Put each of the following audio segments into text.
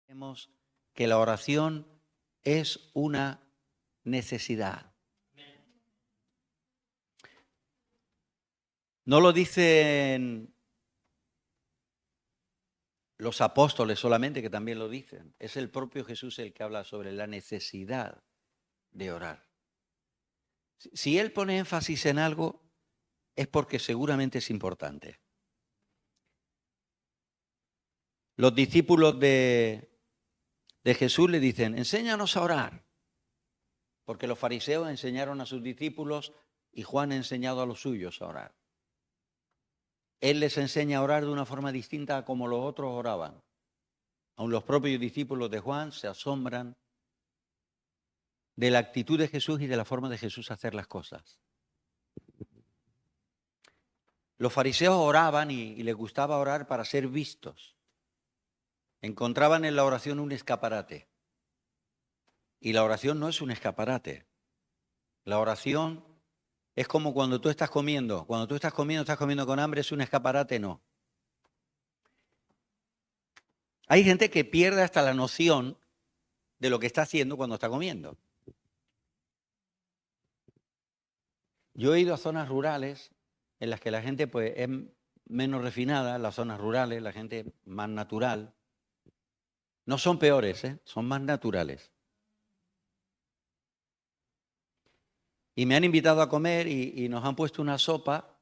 Vemos que la oración es una necesidad. No lo dicen los apóstoles solamente, que también lo dicen. Es el propio Jesús el que habla sobre la necesidad de orar. Si Él pone énfasis en algo, es porque seguramente es importante. Los discípulos de Jesús le dicen, enséñanos a orar. Porque los fariseos enseñaron a sus discípulos y Juan ha enseñado a los suyos a orar. Él les enseña a orar de una forma distinta a como los otros oraban. Aun los propios discípulos de Juan se asombran de la actitud de Jesús y de la forma de Jesús hacer las cosas. Los fariseos oraban y les gustaba orar para ser vistos. Encontraban en la oración un escaparate. Y la oración no es un escaparate. La oración es como cuando tú estás comiendo. Cuando tú estás comiendo con hambre, es un escaparate, no. Hay gente que pierde hasta la noción de lo que está haciendo cuando está comiendo. Yo he ido a zonas rurales en las que la gente pues, es menos refinada, las zonas rurales, la gente más natural. No son peores, son más naturales. Y me han invitado a comer y nos han puesto una sopa.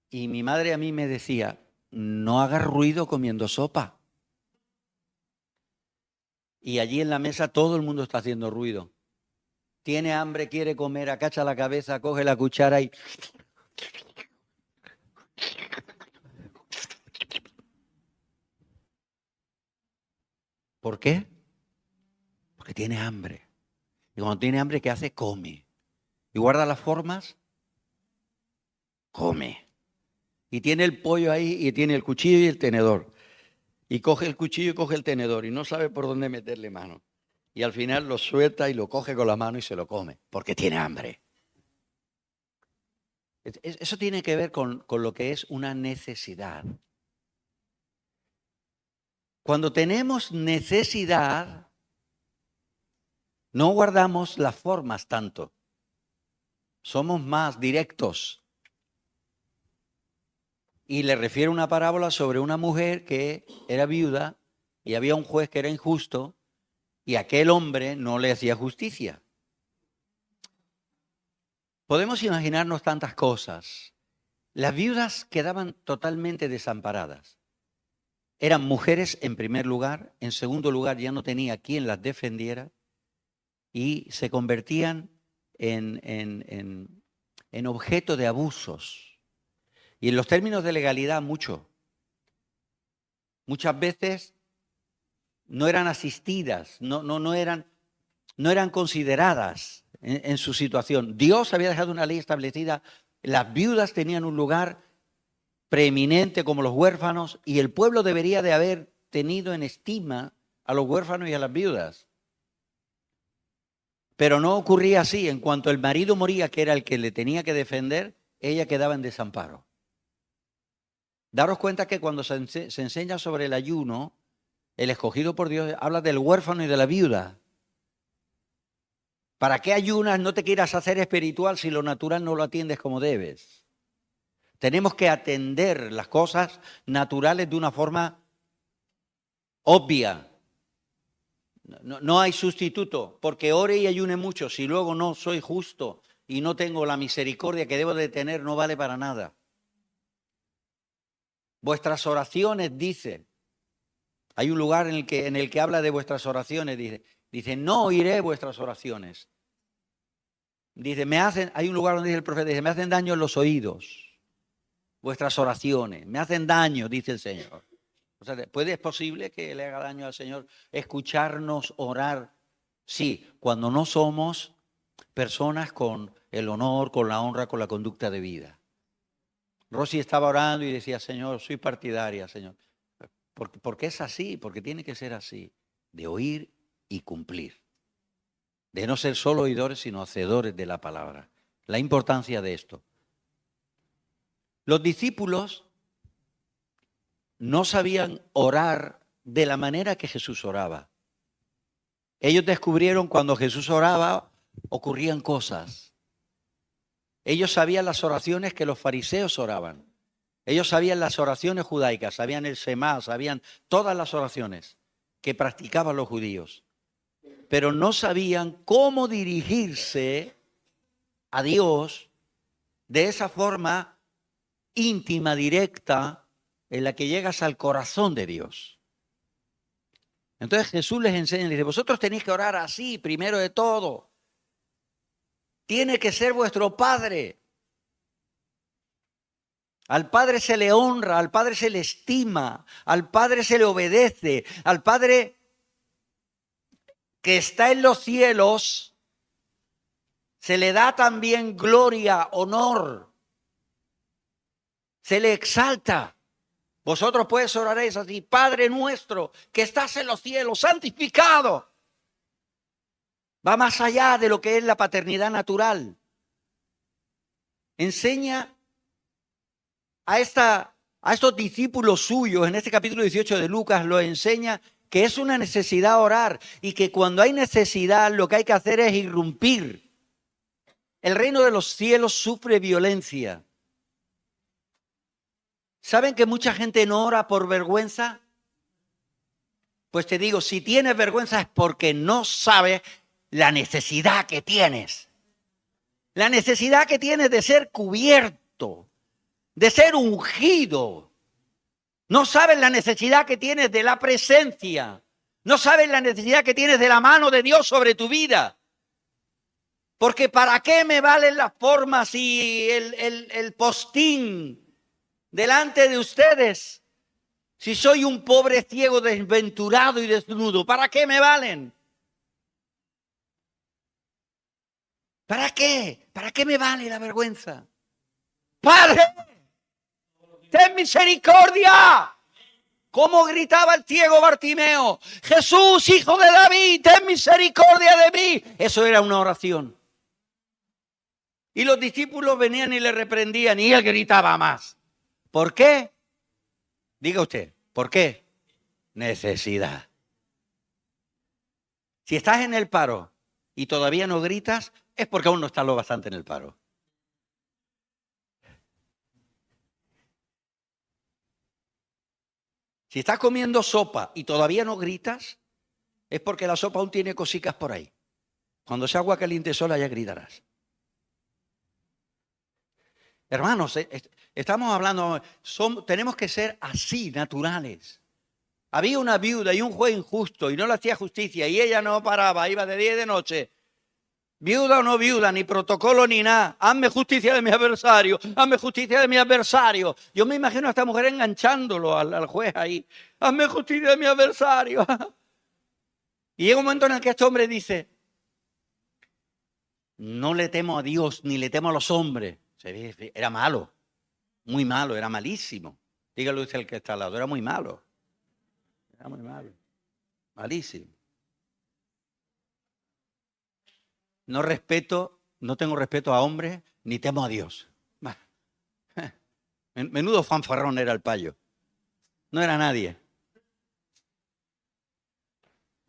Y mi madre a mí me decía, no hagas ruido comiendo sopa. Y allí en la mesa todo el mundo está haciendo ruido. Tiene hambre, quiere comer, acacha la cabeza, coge la cuchara y... ¿Por qué? Porque tiene hambre. Y cuando tiene hambre, ¿qué hace? Come. Y guarda las formas, come. Y tiene el pollo ahí y tiene el cuchillo y el tenedor. Y coge el cuchillo y coge el tenedor y no sabe por dónde meterle mano. Y al final lo suelta y lo coge con la mano y se lo come, porque tiene hambre. Eso tiene que ver con lo que es una necesidad. Cuando tenemos necesidad, no guardamos las formas tanto. Somos más directos. Y le refiero una parábola sobre una mujer que era viuda y había un juez que era injusto y aquel hombre no le hacía justicia. Podemos imaginarnos tantas cosas. Las viudas quedaban totalmente desamparadas. Eran mujeres en primer lugar, en segundo lugar ya no tenía quien las defendiera y se convertían en objeto de abusos. Y en los términos de legalidad muchas veces no eran asistidas, no eran consideradas en su situación. Dios había dejado una ley establecida, las viudas tenían un lugar preeminente como los huérfanos y el pueblo debería de haber tenido en estima a los huérfanos y a las viudas. Pero no ocurría así. En cuanto el marido moría, que era el que le tenía que defender, ella quedaba en desamparo. Daros cuenta que cuando se enseña sobre el ayuno, el escogido por Dios habla del huérfano y de la viuda. ¿Para qué ayunas? No te quieras hacer espiritual si lo natural no lo atiendes como debes. Tenemos que atender las cosas naturales de una forma obvia. No hay sustituto, porque ore y ayune mucho. Si luego no soy justo y no tengo la misericordia que debo de tener, no vale para nada. Vuestras oraciones, dice, hay un lugar en el que habla de vuestras oraciones, dice, no oiré vuestras oraciones. Dice, hay un lugar donde dice el profeta, dice, me hacen daño en los oídos, vuestras oraciones, me hacen daño, dice el Señor. O sea, ¿es posible que le haga daño al Señor escucharnos orar? Sí, cuando no somos personas con el honor, con la honra, con la conducta de vida. Rosy estaba orando y decía, Señor, soy partidaria, Señor. Porque es así, porque tiene que ser así, de oír y cumplir. De no ser solo oidores, sino hacedores de la palabra. La importancia de esto. Los discípulos no sabían orar de la manera que Jesús oraba. Ellos descubrieron cuando Jesús oraba, ocurrían cosas. Ellos sabían las oraciones que los fariseos oraban. Ellos sabían las oraciones judaicas, sabían el Shema, sabían todas las oraciones que practicaban los judíos. Pero no sabían cómo dirigirse a Dios de esa forma íntima, directa, en la que llegas al corazón de Dios. Entonces Jesús les enseña, les dice, vosotros tenéis que orar así, primero de todo. Tiene que ser vuestro Padre. Al Padre se le honra, al Padre se le estima, al Padre se le obedece, al Padre que está en los cielos se le da también gloria, honor, se le exalta. Vosotros pues oraréis así, Padre nuestro que estás en los cielos, santificado. Va más allá de lo que es la paternidad natural. Enseña a estos discípulos suyos, en este capítulo 18 de Lucas, lo enseña que es una necesidad orar y que cuando hay necesidad lo que hay que hacer es irrumpir. El reino de los cielos sufre violencia. ¿Saben que mucha gente no ora por vergüenza? Pues te digo, si tienes vergüenza es porque no sabes la necesidad que tienes. La necesidad que tienes de ser cubierto, de ser ungido. No sabes la necesidad que tienes de la presencia. No sabes la necesidad que tienes de la mano de Dios sobre tu vida. Porque ¿para qué me valen las formas y el postín delante de ustedes si soy un pobre ciego desventurado y desnudo? ¿Para qué me valen? ¿Para qué? ¿Para qué me vale la vergüenza? ¡Padre! ¡Ten misericordia! ¿Cómo gritaba el ciego Bartimeo? Jesús, hijo de David, ten misericordia de mí. Eso era una oración. Y los discípulos venían y le reprendían y él gritaba más. ¿Por qué? Diga usted, ¿por qué? Necesidad. Si estás en el paro y todavía no gritas, es porque aún no estás lo bastante en el paro. Si estás comiendo sopa y todavía no gritas, es porque la sopa aún tiene cositas por ahí. Cuando sea agua caliente sola ya gritarás. Hermanos, estamos hablando, tenemos que ser así, naturales. Había una viuda y un juez injusto y no le hacía justicia y ella no paraba, iba de día y de noche. Viuda o no viuda, ni protocolo ni nada. Hazme justicia de mi adversario, hazme justicia de mi adversario. Yo me imagino a esta mujer enganchándolo al juez ahí. Hazme justicia de mi adversario. Y llega un momento en el que este hombre dice, no le temo a Dios ni le temo a los hombres. Era malo, muy malo, era malísimo. Dígalo usted el que está al lado, era muy malo. Era muy malo, malísimo. No tengo respeto a hombres ni temo a Dios. Menudo fanfarrón era el payo. No era nadie.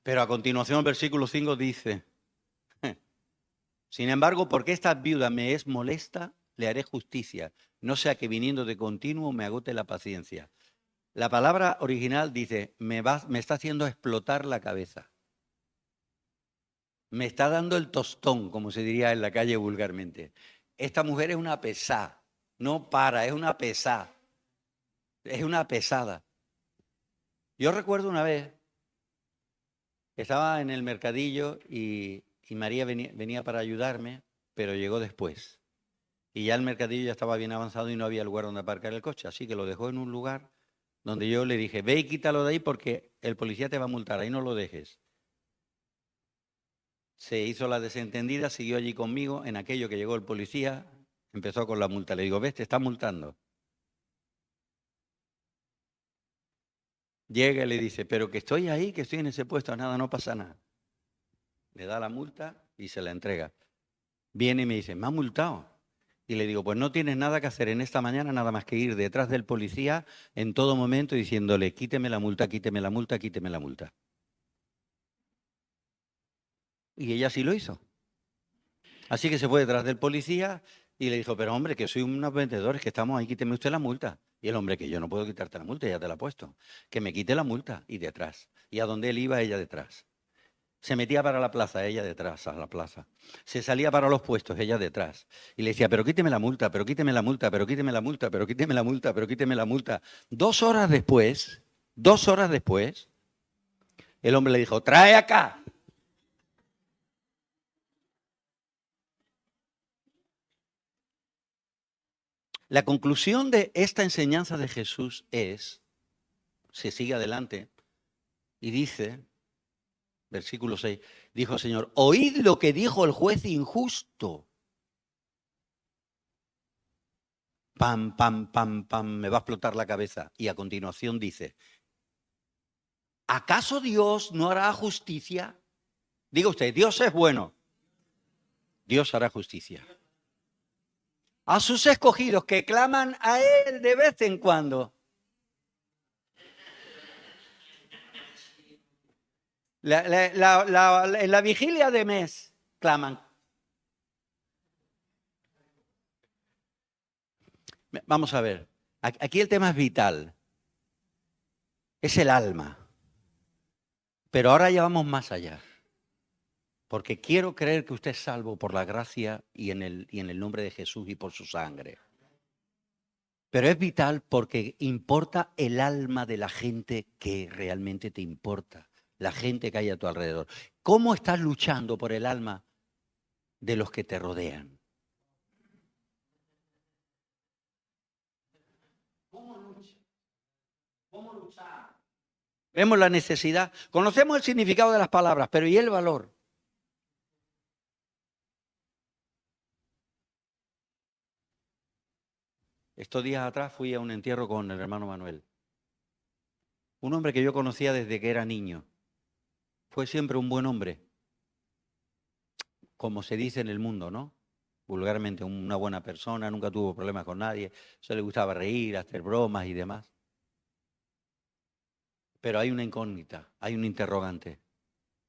Pero a continuación el versículo 5 dice, sin embargo, porque esta viuda me es molesta, le haré justicia, no sea que viniendo de continuo me agote la paciencia. La palabra original dice, me está haciendo explotar la cabeza. Me está dando el tostón, como se diría en la calle vulgarmente. Esta mujer es una pesada, no para, es una pesada. Es una pesada. Yo recuerdo una vez, estaba en el mercadillo y María venía para ayudarme, pero llegó después. Y ya el mercadillo ya estaba bien avanzado y no había lugar donde aparcar el coche. Así que lo dejó en un lugar donde yo le dije, ve y quítalo de ahí porque el policía te va a multar, ahí no lo dejes. Se hizo la desentendida, siguió allí conmigo. En aquello que llegó el policía, empezó con la multa. Le digo, ves, te está multando. Llega y le dice, pero que estoy ahí, que estoy en ese puesto, nada, no pasa nada. Le da la multa y se la entrega. Viene y me dice, me ha multado. Y le digo, pues no tienes nada que hacer en esta mañana, nada más que ir detrás del policía en todo momento diciéndole, quíteme la multa, quíteme la multa, quíteme la multa. Y ella sí lo hizo. Así que se fue detrás del policía y le dijo, pero hombre, que soy unos vendedores, que estamos ahí, quíteme usted la multa. Y el hombre, que yo no puedo quitarte la multa, ya te la he puesto. Que me quite la multa y detrás. Y a donde él iba, ella detrás. Se metía para la plaza, ella detrás, a la plaza. Se salía para los puestos, ella detrás. Y le decía, pero quíteme la multa, pero quíteme la multa, pero quíteme la multa, pero quíteme la multa, pero quíteme la multa. 2 horas después, el hombre le dijo, trae acá. La conclusión de esta enseñanza de Jesús es, se sigue adelante y dice, versículo 6, dijo el Señor, oíd lo que dijo el juez injusto. Pam, pam, pam, pam, me va a explotar la cabeza. Y a continuación dice, ¿acaso Dios no hará justicia? Diga usted, Dios es bueno. Dios hará justicia. A sus escogidos que claman a Él de vez en cuando. En la vigilia de mes claman. Vamos a ver, aquí el tema es vital, es el alma, pero ahora ya vamos más allá, porque quiero creer que usted es salvo por la gracia y en el nombre de Jesús y por su sangre. Pero es vital porque importa el alma de la gente que realmente te importa, la gente que hay a tu alrededor. ¿Cómo estás luchando por el alma de los que te rodean? ¿Cómo luchar? Vemos la necesidad, conocemos el significado de las palabras, pero ¿y el valor? Estos días atrás fui a un entierro con el hermano Manuel. Un hombre que yo conocía desde que era niño. Fue siempre un buen hombre, como se dice en el mundo, ¿no? Vulgarmente, una buena persona, nunca tuvo problemas con nadie, se le gustaba reír, hacer bromas y demás. Pero hay una incógnita, hay un interrogante.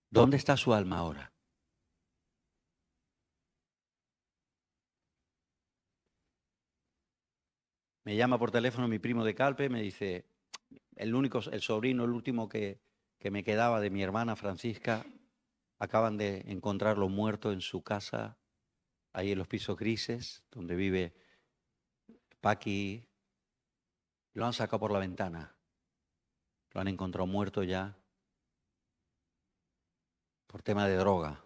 ¿Dónde está su alma ahora? Me llama por teléfono mi primo de Calpe, me dice, el sobrino, el último que me quedaba de mi hermana Francisca, acaban de encontrarlo muerto en su casa, ahí en los pisos grises, donde vive Paqui. Lo han sacado por la ventana. Lo han encontrado muerto ya por tema de droga.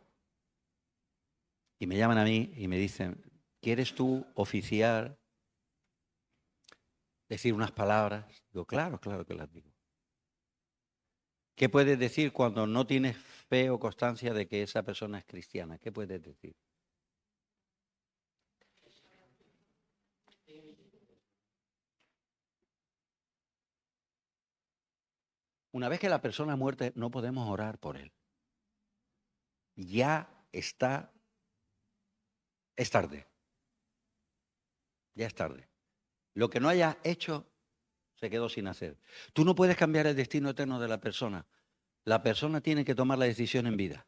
Y me llaman a mí y me dicen, ¿quieres tú oficiar, decir unas palabras? Digo, claro, claro que las digo. ¿Qué puedes decir cuando no tienes fe o constancia de que esa persona es cristiana? ¿Qué puedes decir? Una vez que la persona muerta, no podemos orar por él. Ya está, es tarde. Ya es tarde. Lo que no hayas hecho, se quedó sin hacer. Tú no puedes cambiar el destino eterno de la persona. La persona tiene que tomar la decisión en vida.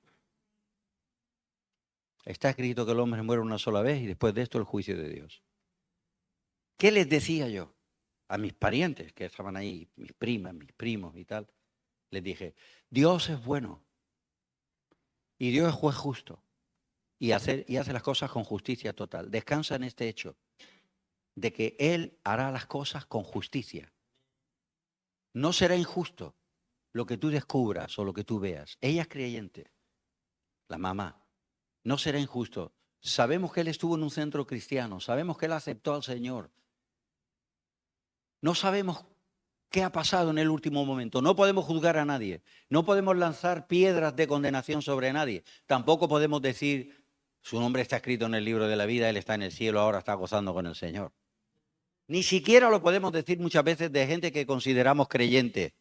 Está escrito que el hombre muere una sola vez y después de esto el juicio de Dios. ¿Qué les decía yo a mis parientes que estaban ahí, mis primas, mis primos y tal? Les dije, Dios es bueno y Dios es juez justo y hace las cosas con justicia total. Descansa en este hecho de que Él hará las cosas con justicia. No será injusto lo que tú descubras o lo que tú veas. Ella es creyente, la mamá. No será injusto. Sabemos que él estuvo en un centro cristiano, sabemos que él aceptó al Señor. No sabemos qué ha pasado en el último momento. No podemos juzgar a nadie. No podemos lanzar piedras de condenación sobre nadie. Tampoco podemos decir, su nombre está escrito en el libro de la vida, él está en el cielo, ahora está gozando con el Señor. Ni siquiera lo podemos decir muchas veces de gente que consideramos creyente.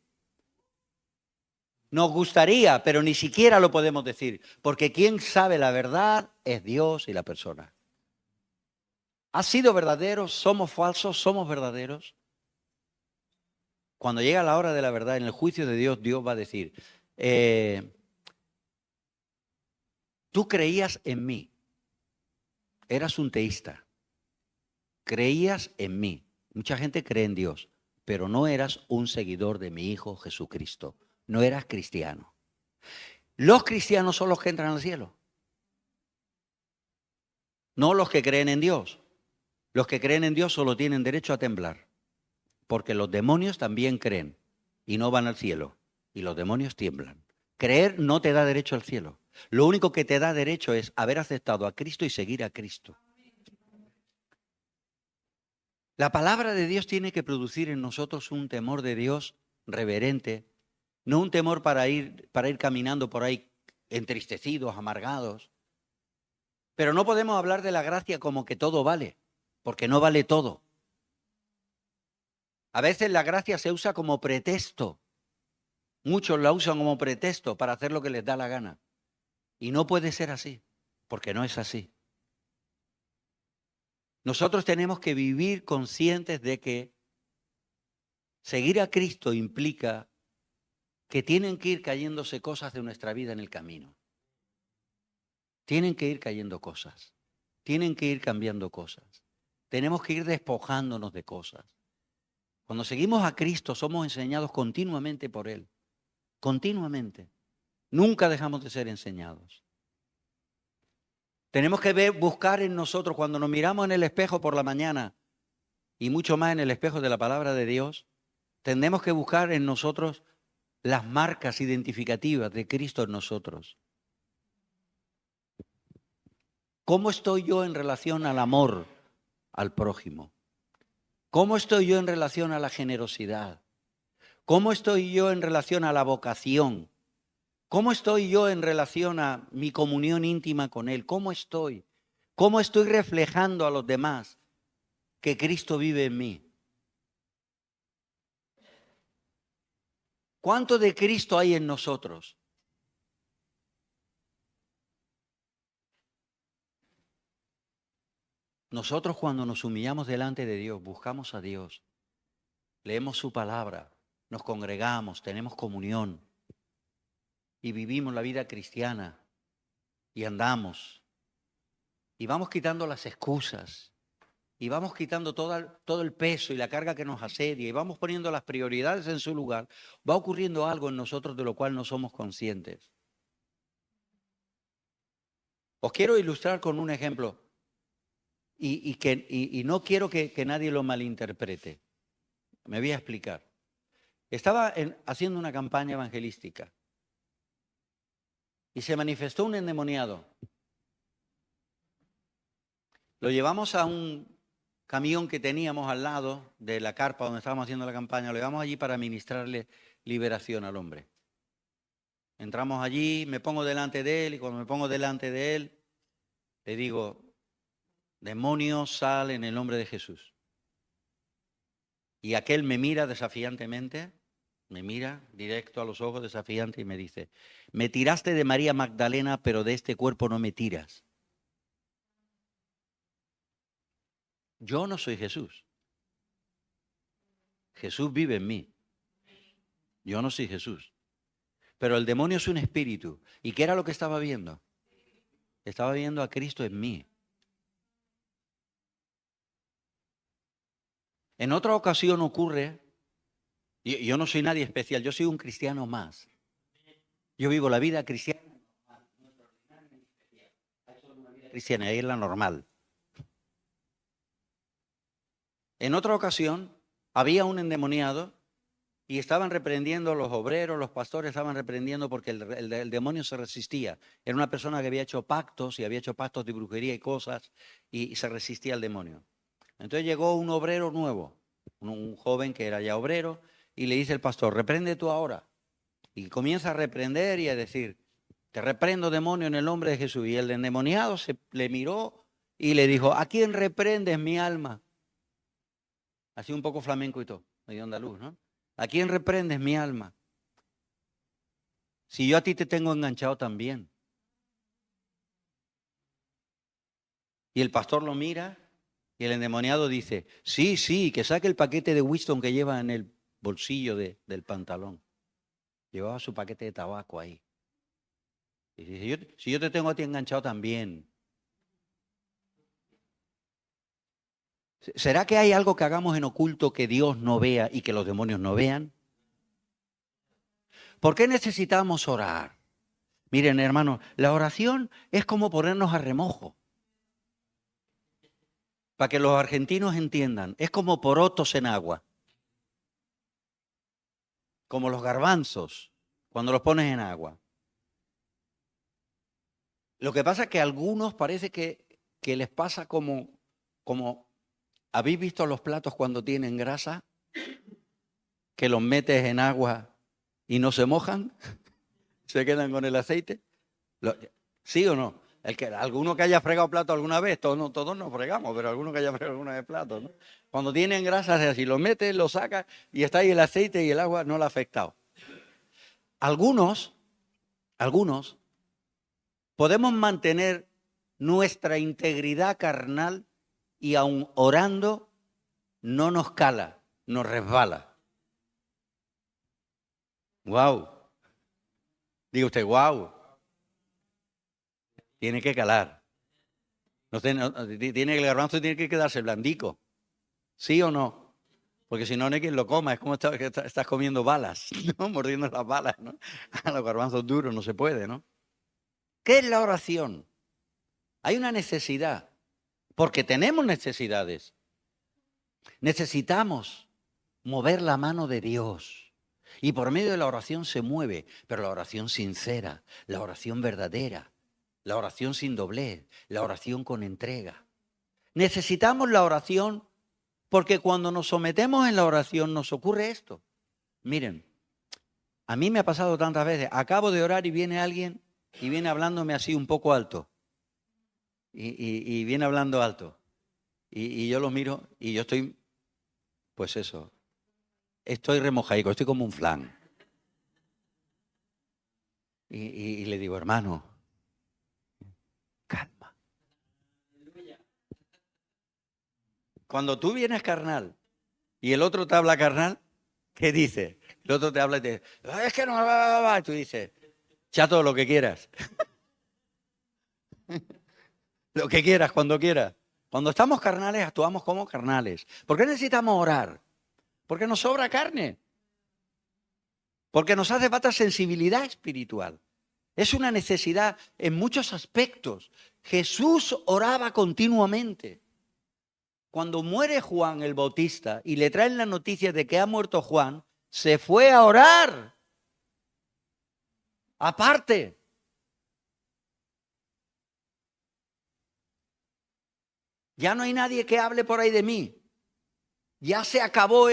Nos gustaría, pero ni siquiera lo podemos decir, porque quien sabe la verdad es Dios y la persona. ¿Has sido verdadero? ¿Somos falsos? ¿Somos verdaderos? Cuando llega la hora de la verdad, en el juicio de Dios, Dios va a decir, tú creías en mí, eras un teísta, creías en mí. Mucha gente cree en Dios, pero no eras un seguidor de mi Hijo Jesucristo, no eras cristiano. Los cristianos son los que entran al cielo, no los que creen en Dios. Los que creen en Dios solo tienen derecho a temblar, porque los demonios también creen y no van al cielo, y los demonios tiemblan. Creer no te da derecho al cielo. Lo único que te da derecho es haber aceptado a Cristo y seguir a Cristo. La palabra de Dios tiene que producir en nosotros un temor de Dios reverente, no un temor para ir caminando por ahí entristecidos, amargados. Pero no podemos hablar de la gracia como que todo vale, porque no vale todo. A veces la gracia se usa como pretexto. Muchos la usan como pretexto para hacer lo que les da la gana. Y no puede ser así, porque no es así. Nosotros tenemos que vivir conscientes de que seguir a Cristo implica que tienen que ir cayéndose cosas de nuestra vida en el camino. Tienen que ir cayendo cosas. Tienen que ir cambiando cosas. Tenemos que ir despojándonos de cosas. Cuando seguimos a Cristo somos enseñados continuamente por Él. Continuamente. Nunca dejamos de ser enseñados. Tenemos que buscar en nosotros, cuando nos miramos en el espejo por la mañana, y mucho más en el espejo de la palabra de Dios, tenemos que buscar en nosotros las marcas identificativas de Cristo en nosotros. ¿Cómo estoy yo en relación al amor al prójimo? ¿Cómo estoy yo en relación a la generosidad? ¿Cómo estoy yo en relación a la vocación? ¿Cómo estoy yo en relación a mi comunión íntima con Él? ¿Cómo estoy? ¿Cómo estoy reflejando a los demás que Cristo vive en mí? ¿Cuánto de Cristo hay en nosotros? Nosotros cuando nos humillamos delante de Dios, buscamos a Dios, leemos su palabra, nos congregamos, tenemos comunión y vivimos la vida cristiana y andamos y vamos quitando las excusas y vamos quitando todo el peso y la carga que nos asedia y vamos poniendo las prioridades en su lugar, va ocurriendo algo en nosotros de lo cual no somos conscientes. Os quiero ilustrar con un ejemplo y no quiero que nadie lo malinterprete. Me voy a explicar. Estaba haciendo una campaña evangelística y se manifestó un endemoniado. Lo llevamos a un camión que teníamos al lado de la carpa donde estábamos haciendo la campaña. Lo llevamos allí para ministrarle liberación al hombre. Entramos allí, me pongo delante de él y cuando me pongo delante de él, le digo, demonio, sal en el nombre de Jesús. Y aquel me mira desafiantemente, me mira directo a los ojos desafiante y me dice, me tiraste de María Magdalena, pero de este cuerpo no me tiras. Yo no soy Jesús. Jesús vive en mí. Yo no soy Jesús. Pero el demonio es un espíritu. ¿Y qué era lo que estaba viendo? Estaba viendo a Cristo en mí. En otra ocasión ocurre, y yo no soy nadie especial, yo soy un cristiano más. Yo vivo la vida cristiana. Cristiana, ahí es la normal. En otra ocasión había un endemoniado y estaban reprendiendo los obreros, los pastores estaban reprendiendo porque el demonio se resistía. Era una persona que había hecho pactos y había hecho pactos de brujería y cosas y se resistía al demonio. Entonces llegó un obrero nuevo, un joven que era ya obrero y le dice el pastor, reprende tú ahora. Y comienza a reprender y a decir, te reprendo demonio en el nombre de Jesús. Y el endemoniado le miró y le dijo, ¿a quién reprendes mi alma? Así un poco flamenco y todo, medio andaluz, ¿no? ¿A quién reprendes mi alma? Si yo a ti te tengo enganchado también. Y el pastor lo mira Y el endemoniado dice, sí, sí, que saque el paquete de Winston que lleva en el bolsillo del pantalón. Llevaba su paquete de tabaco ahí. Y dice, si yo te tengo a ti enganchado también. ¿Será que hay algo que hagamos en oculto que Dios no vea y que los demonios no vean? ¿Por qué necesitamos orar? Miren, hermanos, la oración es como ponernos a remojo. Para que los argentinos entiendan, es como porotos en agua. Como los garbanzos, cuando los pones en agua. Lo que pasa es que a algunos parece que les pasa como, ¿habéis visto los platos cuando tienen grasa? Que los metes en agua y no se mojan, se quedan con el aceite. ¿Sí o no? Alguno que haya fregado plato alguna vez, todos nos fregamos, pero alguno que haya fregado alguna vez plato, ¿no? Cuando tienen grasas es así, lo metes, lo sacas y está ahí el aceite y el agua no le ha afectado. Algunos podemos mantener nuestra integridad carnal y aun orando no nos cala, nos resbala. ¡Wow! Diga usted, ¡wow! Tiene que calar. El garbanzo tiene que quedarse blandico. ¿Sí o no? Porque si no, no hay quien lo coma. Es como estás comiendo balas, ¿no? Mordiendo las balas, ¿no? A los garbanzos duros no se puede, ¿no? ¿Qué es la oración? Hay una necesidad, porque tenemos necesidades. Necesitamos mover la mano de Dios. Y por medio de la oración se mueve, pero la oración sincera, la oración verdadera, la oración sin doblez, la oración con entrega. Necesitamos la oración porque cuando nos sometemos en la oración nos ocurre esto. Miren, a mí me ha pasado tantas veces, acabo de orar y viene alguien y viene hablándome así un poco alto. Y viene hablando alto. Y yo lo miro y yo estoy, pues eso, estoy remojaico, estoy como un flan. Y le digo, hermano, calma. Cuando tú vienes carnal y el otro te habla carnal, ¿qué dice? El otro te habla y te dice, es que no va. Y tú dices, chato, lo que quieras. Lo que quieras, cuando quieras. Cuando estamos carnales, actuamos como carnales. ¿Por qué necesitamos orar? Porque nos sobra carne. Porque nos hace falta sensibilidad espiritual. Es una necesidad en muchos aspectos. Jesús oraba continuamente. Cuando muere Juan el Bautista y le traen la noticia de que ha muerto Juan, se fue a orar. Aparte. Ya no hay nadie que hable por ahí de mí. Ya se acabó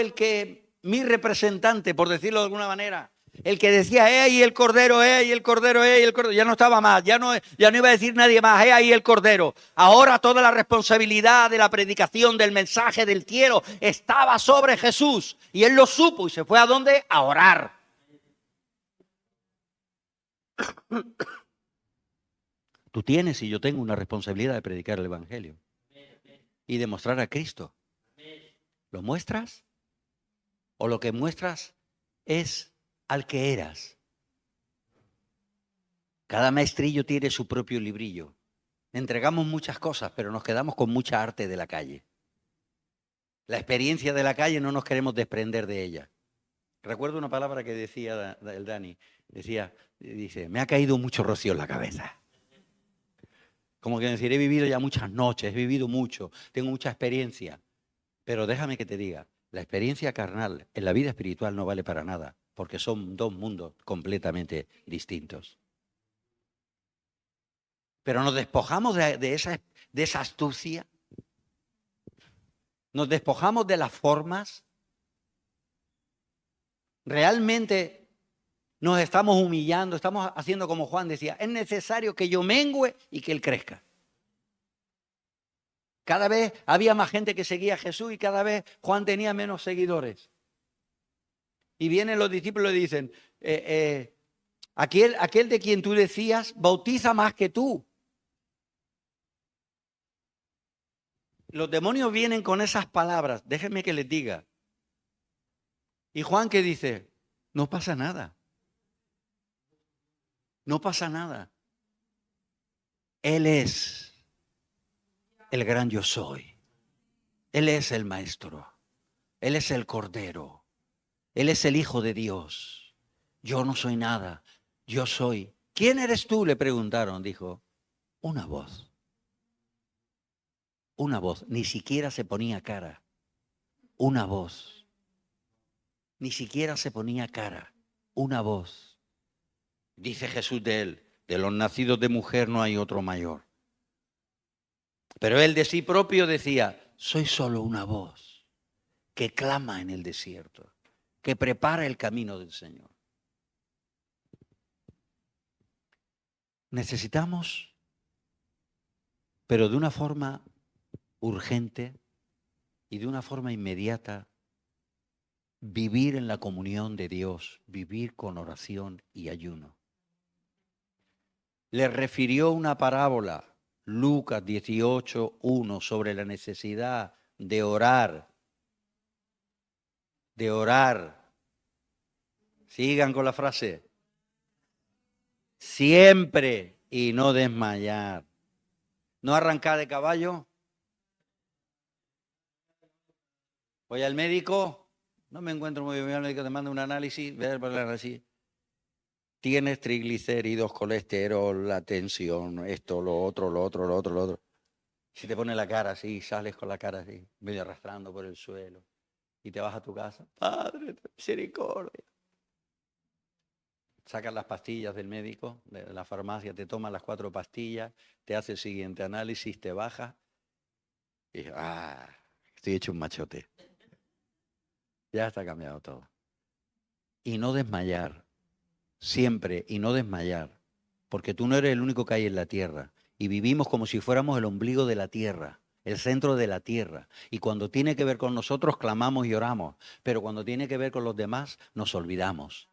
mi representante, por decirlo de alguna manera. El que decía, ahí el cordero, y el cordero, y el cordero. Ya no estaba más, ya no iba a decir nadie más, ahí el cordero. Ahora toda la responsabilidad de la predicación, del mensaje, del cielo, estaba sobre Jesús. Y él lo supo y se fue ¿a dónde? A orar. Tú tienes y yo tengo una responsabilidad de predicar el Evangelio y de mostrar a Cristo. ¿Lo muestras? ¿O lo que muestras es al que eras? Cada maestrillo tiene su propio librillo. Entregamos muchas cosas, pero nos quedamos con mucha arte de la calle. La experiencia de la calle no nos queremos desprender de ella. Recuerdo una palabra que decía el Dani. Dice, me ha caído mucho rocío en la cabeza. Como que decir, he vivido ya muchas noches, he vivido mucho, tengo mucha experiencia. Pero déjame que te diga, la experiencia carnal en la vida espiritual no vale para nada, porque son dos mundos completamente distintos. Pero nos despojamos de esa astucia, nos despojamos de las formas. Realmente nos estamos humillando, estamos haciendo como Juan decía, es necesario que yo mengüe y que él crezca. Cada vez había más gente que seguía a Jesús y cada vez Juan tenía menos seguidores. Y vienen los discípulos y dicen, aquel de quien tú decías, bautiza más que tú. los demonios vienen con esas palabras. Déjenme que les diga. Y Juan que dice, no pasa nada. No pasa nada. Él es el gran yo soy. Él es el maestro. Él es el cordero. Él es el Hijo de Dios. Yo no soy nada. Yo soy. ¿Quién eres tú? Le preguntaron. Dijo, una voz. Una voz. Ni siquiera se ponía cara. Una voz. Ni siquiera se ponía cara. Una voz. Dice Jesús de él, de los nacidos de mujer no hay otro mayor. Pero él de sí propio decía, soy solo una voz que clama en el desierto, que prepara el camino del Señor. Necesitamos, pero de una forma urgente y de una forma inmediata, vivir en la comunión de Dios, vivir con oración y ayuno. Le refirió una parábola, Lucas 18:1, sobre la necesidad de orar. De orar. Sigan con la frase. Siempre y no desmayar. ¿No arrancar de caballo? Voy al médico, no me encuentro muy bien, el médico te manda un análisis, ver el análisis. Tienes triglicéridos, colesterol, la tensión, esto, lo otro, lo otro, lo otro, lo otro. Si te pone la cara así, sales con la cara así, medio arrastrando por el suelo, y te vas a tu casa, Padre, misericordia. Sacas las pastillas del médico, de la farmacia, te tomas las 4 pastillas, te hace el siguiente análisis, te bajas, y estoy hecho un machote. Ya está cambiado todo. Y no desmayar. Siempre, y no desmayar, porque tú no eres el único que hay en la tierra, y vivimos como si fuéramos el ombligo de la tierra, el centro de la tierra, y cuando tiene que ver con nosotros clamamos y oramos, pero cuando tiene que ver con los demás nos olvidamos.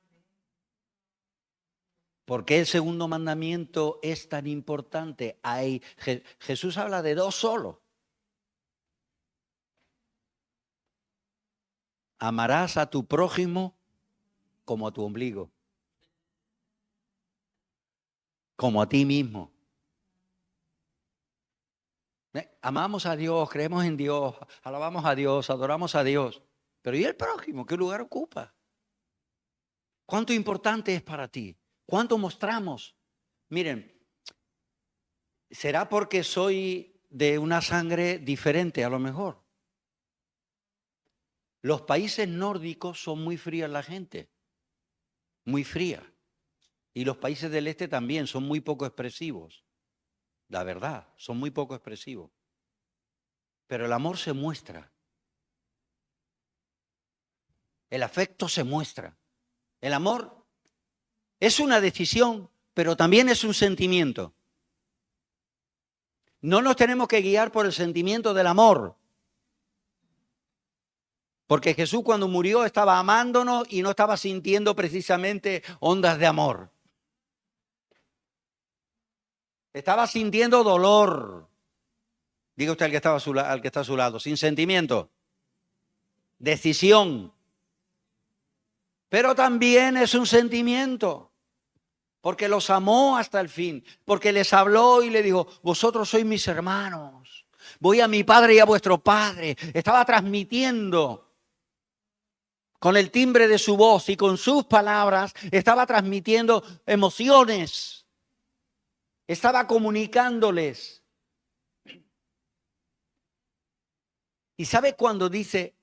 ¿Por qué el segundo mandamiento es tan importante? Jesús habla de 2 solo. Amarás a tu prójimo como a tu ombligo. Como a ti mismo. Amamos a Dios, creemos en Dios, alabamos a Dios, adoramos a Dios. Pero ¿y el prójimo? ¿Qué lugar ocupa? ¿Cuánto importante es para ti? ¿Cuánto mostramos? Miren, ¿será porque soy de una sangre diferente a lo mejor? Los países nórdicos son muy frías la gente, muy fría. Y los países del este también son muy poco expresivos. La verdad, son muy poco expresivos. Pero el amor se muestra. El afecto se muestra. El amor es una decisión, pero también es un sentimiento. No nos tenemos que guiar por el sentimiento del amor. Porque Jesús cuando murió estaba amándonos y no estaba sintiendo precisamente ondas de amor. Estaba sintiendo dolor. Diga usted al que está a su lado, sin sentimiento. Decisión. Pero también es un sentimiento. Porque los amó hasta el fin. Porque les habló y le dijo, vosotros sois mis hermanos. Voy a mi Padre y a vuestro Padre. Estaba transmitiendo con el timbre de su voz y con sus palabras, estaba transmitiendo emociones. Estaba comunicándoles. ¿Y sabe cuando dice,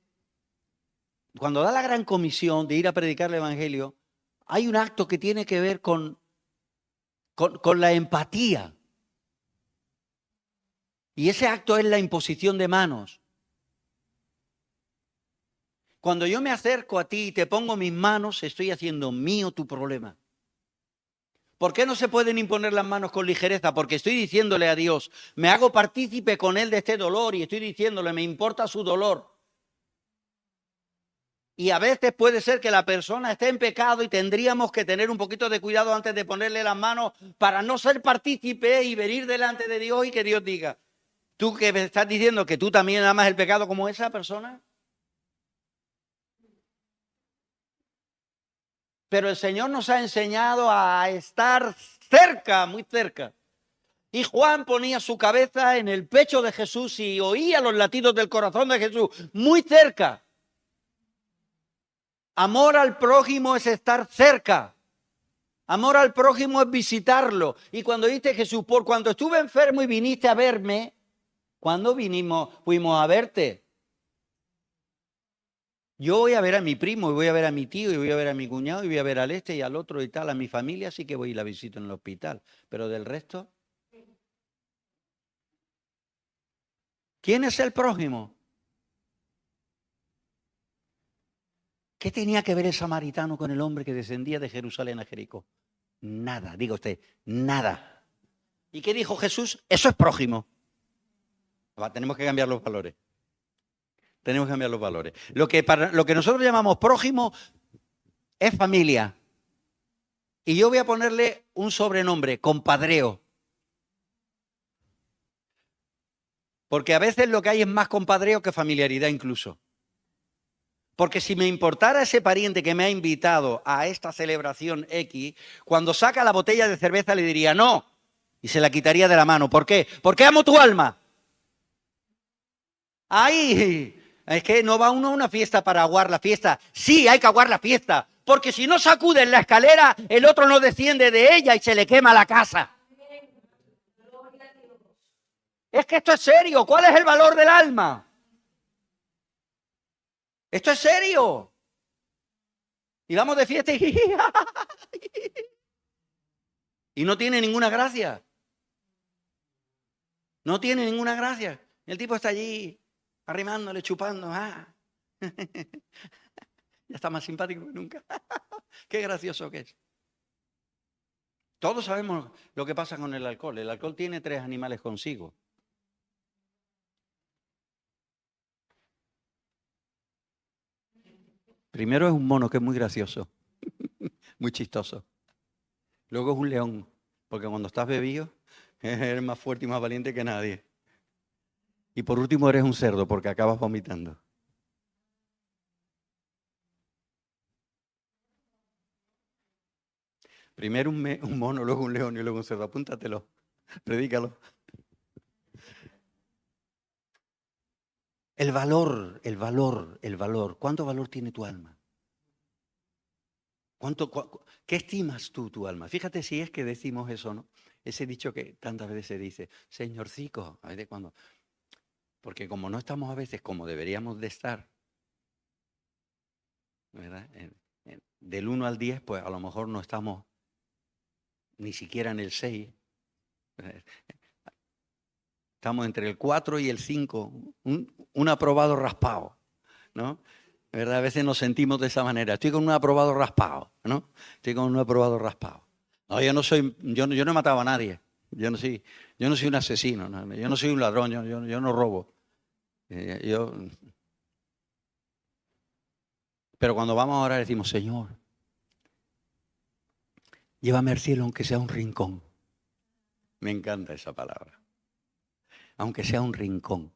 cuando da la gran comisión de ir a predicar el evangelio, hay un acto que tiene que ver con la empatía? Y ese acto es la imposición de manos. Cuando yo me acerco a ti y te pongo mis manos, estoy haciendo mío tu problema. ¿Por qué no se pueden imponer las manos con ligereza? Porque estoy diciéndole a Dios, me hago partícipe con Él de este dolor y estoy diciéndole, me importa su dolor. Y a veces puede ser que la persona esté en pecado y tendríamos que tener un poquito de cuidado antes de ponerle las manos para no ser partícipe y venir delante de Dios y que Dios diga, ¿Tú que me estás diciendo que tú también amas el pecado como esa persona? Pero el Señor nos ha enseñado a estar cerca, muy cerca. Y Juan ponía su cabeza en el pecho de Jesús y oía los latidos del corazón de Jesús, muy cerca. Amor al prójimo es estar cerca. Amor al prójimo es visitarlo. Y cuando dice Jesús, por cuando estuve enfermo y viniste a verme, ¿cuándo fuimos a verte? Yo voy a ver a mi primo, y voy a ver a mi tío, y voy a ver a mi cuñado, y voy a ver al este y al otro y tal, a mi familia, sí que voy y la visito en el hospital. Pero del resto, ¿quién es el prójimo? ¿Qué tenía que ver el samaritano con el hombre que descendía de Jerusalén a Jericó? Nada, diga usted, nada. ¿Y qué dijo Jesús? Eso es prójimo. Tenemos que cambiar los valores. Tenemos que cambiar los valores. Lo que nosotros llamamos prójimo es familia. Y yo voy a ponerle un sobrenombre, compadreo. Porque a veces lo que hay es más compadreo que familiaridad incluso. Porque si me importara ese pariente que me ha invitado a esta celebración X, cuando saca la botella de cerveza le diría no y se la quitaría de la mano. ¿Por qué? Porque amo tu alma. ¡Ay! Es que no va uno a una fiesta para aguar la fiesta. Sí, hay que aguar la fiesta. Porque si no sacude en la escalera, el otro no desciende de ella y se le quema la casa. Es que esto es serio. ¿Cuál es el valor del alma? Esto es serio. Y vamos de fiesta y no tiene ninguna gracia. No tiene ninguna gracia. El tipo está allí arrimándole, chupando. Ya está más simpático que nunca. Qué gracioso que es. Todos sabemos lo que pasa con el alcohol. El alcohol tiene 3 animales consigo. Primero es un mono que es muy gracioso, muy chistoso. Luego es un león, porque cuando estás bebido eres más fuerte y más valiente que nadie. Y por último eres un cerdo, porque acabas vomitando. Primero un mono, luego un león y luego un cerdo. Apúntatelo, predícalo. El valor, el valor, el valor. ¿Cuánto valor tiene tu alma? ¿Qué estimas tú tu alma? Fíjate si es que decimos eso, ¿no? Ese dicho que tantas veces se dice, señorcico, a veces cuando, porque como no estamos a veces como deberíamos de estar, ¿verdad? Del 1 al 10, pues a lo mejor no estamos ni siquiera en el 6. Estamos entre el 4 y el 5, un aprobado raspado, ¿no? ¿Verdad? A veces nos sentimos de esa manera. Estoy con un aprobado raspado, ¿no? Estoy con un aprobado raspado. No, yo no he matado a nadie. Yo no soy un asesino, ¿no? Yo no soy un ladrón, yo no robo. Pero cuando vamos a orar decimos, Señor, llévame al cielo aunque sea un rincón. Me encanta esa palabra. Aunque sea un rincón.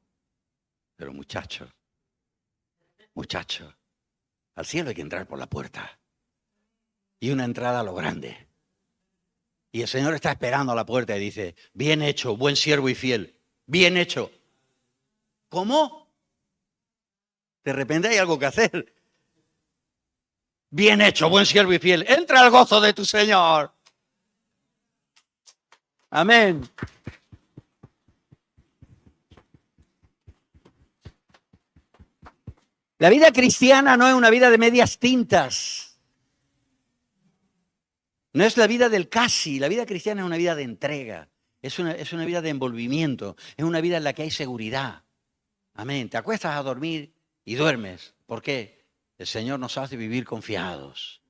Pero muchacho, al cielo hay que entrar por la puerta. Y una entrada a lo grande. Y el Señor está esperando a la puerta y dice, bien hecho, buen siervo y fiel. Bien hecho. ¿Cómo? De repente hay algo que hacer. Bien hecho, buen siervo y fiel. Entra al gozo de tu Señor. Amén. La vida cristiana no es una vida de medias tintas. No es la vida del casi. La vida cristiana es una vida de entrega. Es una vida de envolvimiento. Es una vida en la que hay seguridad. Amén. Te acuestas a dormir y duermes. ¿Por qué? El Señor nos hace vivir confiados.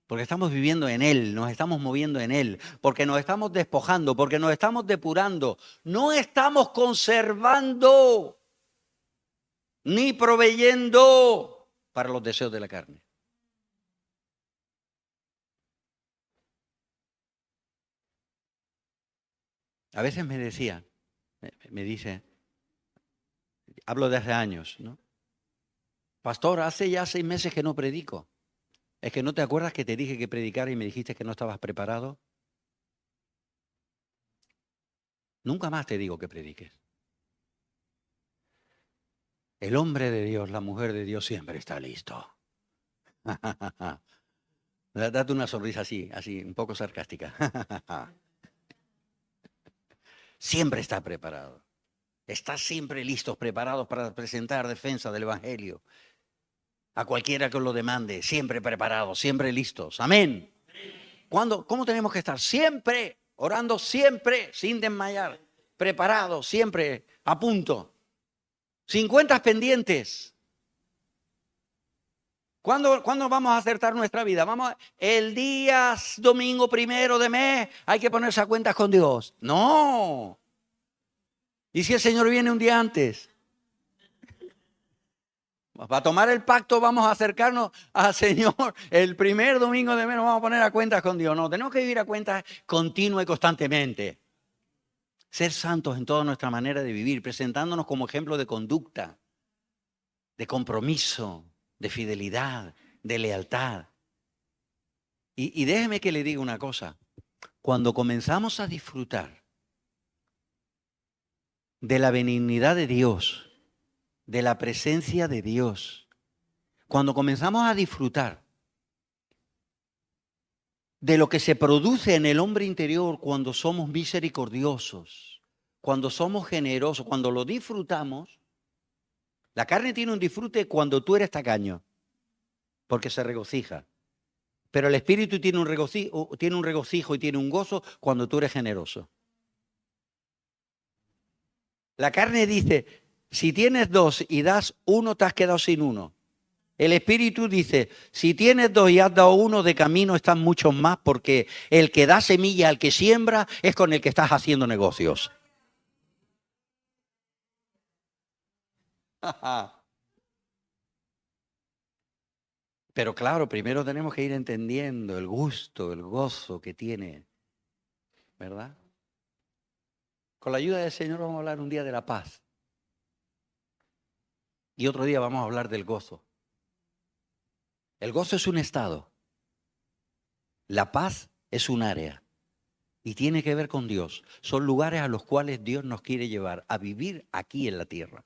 Porque estamos viviendo en Él, nos estamos moviendo en Él, porque nos estamos despojando, porque nos estamos depurando. No estamos conservando ni proveyendo para los deseos de la carne. A veces me dice, Hablo de hace años, ¿no? Pastor, hace ya 6 meses que no predico. ¿Es que no te acuerdas que te dije que predicara y me dijiste que no estabas preparado? Nunca más te digo que prediques. El hombre de Dios, la mujer de Dios siempre está listo. Date una sonrisa así, un poco sarcástica. Siempre está preparado. Está siempre listos, preparados para presentar defensa del Evangelio. A cualquiera que os lo demande, siempre preparados, siempre listos. Amén. ¿Cómo tenemos que estar? Siempre, orando siempre, sin desmayar. Preparados, siempre, a punto. 50 pendientes. ¿Cuándo vamos a acertar nuestra vida? El día domingo 1 de mes hay que ponerse a cuentas con Dios. No. ¿Y si el Señor viene un día antes? Para tomar el pacto vamos a acercarnos al Señor. El primer domingo de mes nos vamos a poner a cuentas con Dios. No, tenemos que vivir a cuentas continua y constantemente. Ser santos en toda nuestra manera de vivir, presentándonos como ejemplo de conducta, de compromiso, de fidelidad, de lealtad. Y déjeme que le diga una cosa. Cuando comenzamos a disfrutar de la benignidad de Dios, de la presencia de Dios, cuando comenzamos a disfrutar de lo que se produce en el hombre interior cuando somos misericordiosos, cuando somos generosos, cuando lo disfrutamos, la carne tiene un disfrute cuando tú eres tacaño, porque se regocija. Pero el espíritu tiene un regocijo y tiene un gozo cuando tú eres generoso. La carne dice, si tienes 2 y das 1, te has quedado sin 1. El espíritu dice, si tienes 2 y has dado 1, de camino están muchos más, porque el que da semilla al que siembra es con el que estás haciendo negocios. Pero claro, primero tenemos que ir entendiendo el gusto, el gozo que tiene, ¿verdad? Con la ayuda del Señor vamos a hablar un día de la paz. Y otro día vamos a hablar del gozo. El gozo es un estado. La paz es un área. Y tiene que ver con Dios. Son lugares a los cuales Dios nos quiere llevar a vivir aquí en la tierra.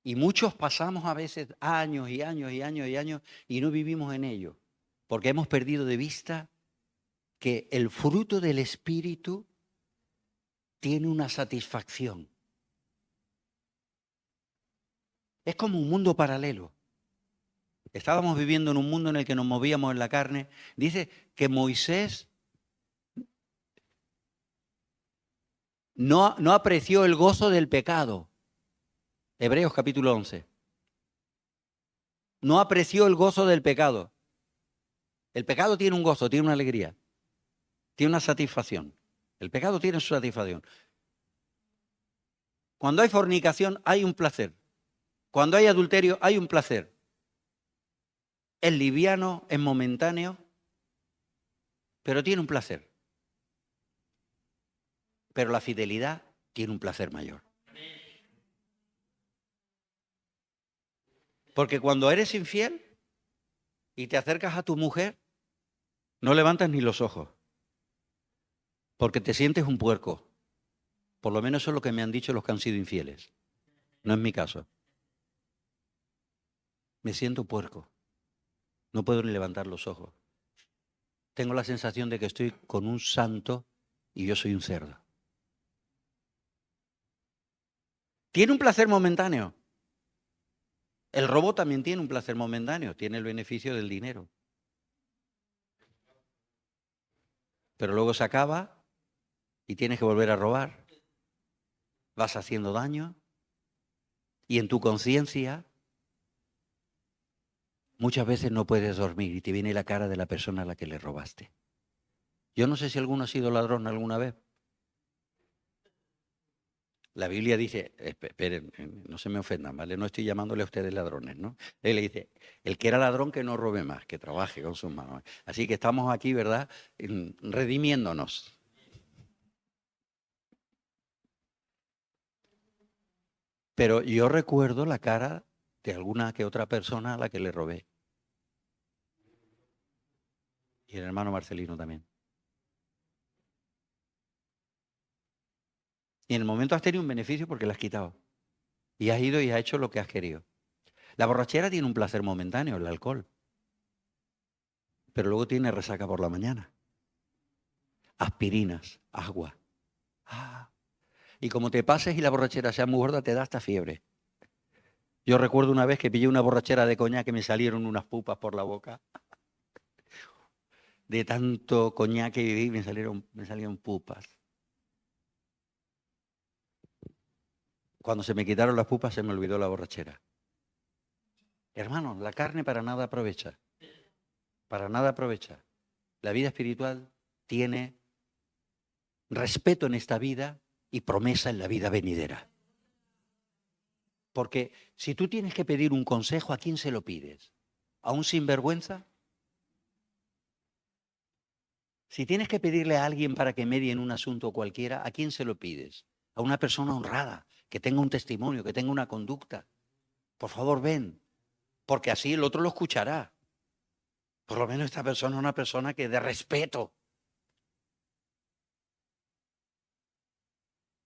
Y muchos pasamos a veces años y años y años y años y no vivimos en ello. Porque hemos perdido de vista que el fruto del Espíritu tiene una satisfacción. Es como un mundo paralelo. Estábamos viviendo en un mundo en el que nos movíamos en la carne. Dice que Moisés no apreció el gozo del pecado. Hebreos capítulo 11. No apreció el gozo del pecado. El pecado tiene un gozo, tiene una alegría, tiene una satisfacción. El pecado tiene su satisfacción. Cuando hay fornicación hay un placer. Cuando hay adulterio hay un placer. Es liviano, es momentáneo, pero tiene un placer. Pero la fidelidad tiene un placer mayor. Porque cuando eres infiel y te acercas a tu mujer, no levantas ni los ojos, porque te sientes un puerco. Por lo menos eso es lo que me han dicho los que han sido infieles. No es mi caso. Me siento puerco. No puedo ni levantar los ojos. Tengo la sensación de que estoy con un santo y yo soy un cerdo. Tiene un placer momentáneo. El robo también tiene un placer momentáneo, tiene el beneficio del dinero. Pero luego se acaba y tienes que volver a robar. Vas haciendo daño y en tu conciencia muchas veces no puedes dormir y te viene la cara de la persona a la que le robaste. Yo no sé si alguno ha sido ladrón alguna vez. La Biblia dice, esperen, no se me ofendan, ¿vale? No estoy llamándole a ustedes ladrones, ¿no? Él le dice, el que era ladrón que no robe más, que trabaje con sus manos. Así que estamos aquí, ¿verdad? Redimiéndonos. Pero yo recuerdo la cara de alguna que otra persona a la que le robé. Y el hermano Marcelino también. Y en el momento has tenido un beneficio porque le has quitado. Y has ido y has hecho lo que has querido. La borrachera tiene un placer momentáneo, el alcohol. Pero luego tiene resaca por la mañana. Aspirinas, agua. Ah. Y como te pases y la borrachera sea muy gorda, te da hasta fiebre. Yo recuerdo una vez que pillé una borrachera de coñac que me salieron unas pupas por la boca. De tanto coñac que viví, me salieron pupas. Cuando se me quitaron las pupas, se me olvidó la borrachera. Hermanos, la carne para nada aprovecha. Para nada aprovecha. La vida espiritual tiene respeto en esta vida y promesa en la vida venidera. Porque si tú tienes que pedir un consejo, ¿a quién se lo pides? ¿A un sinvergüenza? Si tienes que pedirle a alguien para que medie en un asunto cualquiera, ¿a quién se lo pides? A una persona honrada, que tenga un testimonio, que tenga una conducta. Por favor, ven, porque así el otro lo escuchará. Por lo menos esta persona es una persona que de respeto.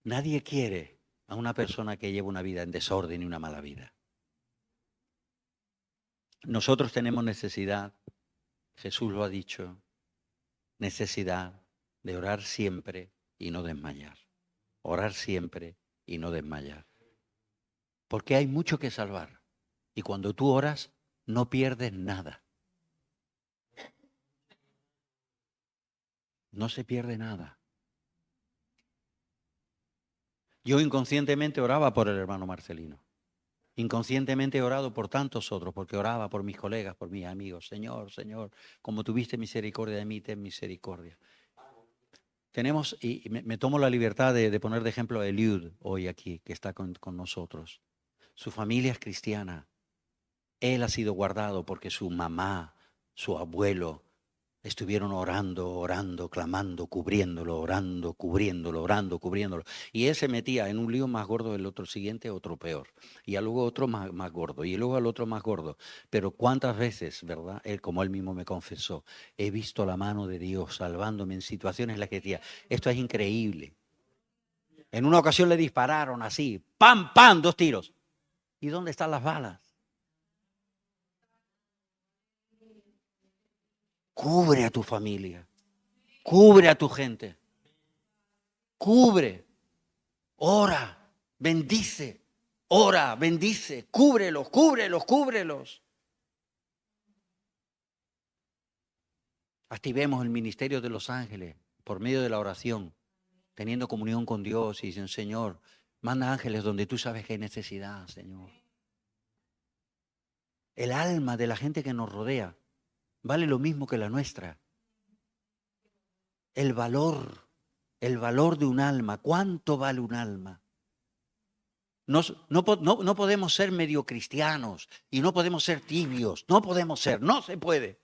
Nadie quiere a una persona que lleva una vida en desorden y una mala vida. Nosotros tenemos necesidad, Jesús lo ha dicho, necesidad de orar siempre y no desmayar. Orar siempre y no desmayar. Porque hay mucho que salvar. Y cuando tú oras, no pierdes nada. No se pierde nada. Yo inconscientemente oraba por el hermano Marcelino. Inconscientemente he orado por tantos otros, porque oraba por mis colegas, por mis amigos. Señor, Señor, como tuviste misericordia de mí, ten misericordia. Tenemos, y me tomo la libertad de poner de ejemplo a Eliud hoy aquí, que está con nosotros. Su familia es cristiana. Él ha sido guardado porque su mamá, su abuelo, estuvieron orando, clamando, cubriéndolo, orando, cubriéndolo. Y él se metía en un lío más gordo, el otro siguiente, otro peor. Y luego otro más gordo, y luego al otro más gordo. Pero cuántas veces, ¿verdad? Él, como él mismo me confesó, he visto la mano de Dios salvándome en situaciones en las que decía, esto es increíble. En una ocasión le dispararon así, ¡pam, pam!, 2 tiros. ¿Y dónde están las balas? Cubre a tu familia, cubre a tu gente, cubre, ora, bendice, ora, bendice, cúbrelos, cúbrelos, cúbrelos. Activemos el ministerio de los ángeles por medio de la oración, teniendo comunión con Dios y diciendo, Señor, manda ángeles donde tú sabes que hay necesidad, Señor. El alma de la gente que nos rodea vale lo mismo que la nuestra. El valor de un alma. ¿Cuánto vale un alma? No podemos ser medio cristianos y no podemos ser tibios. No podemos ser, no se puede.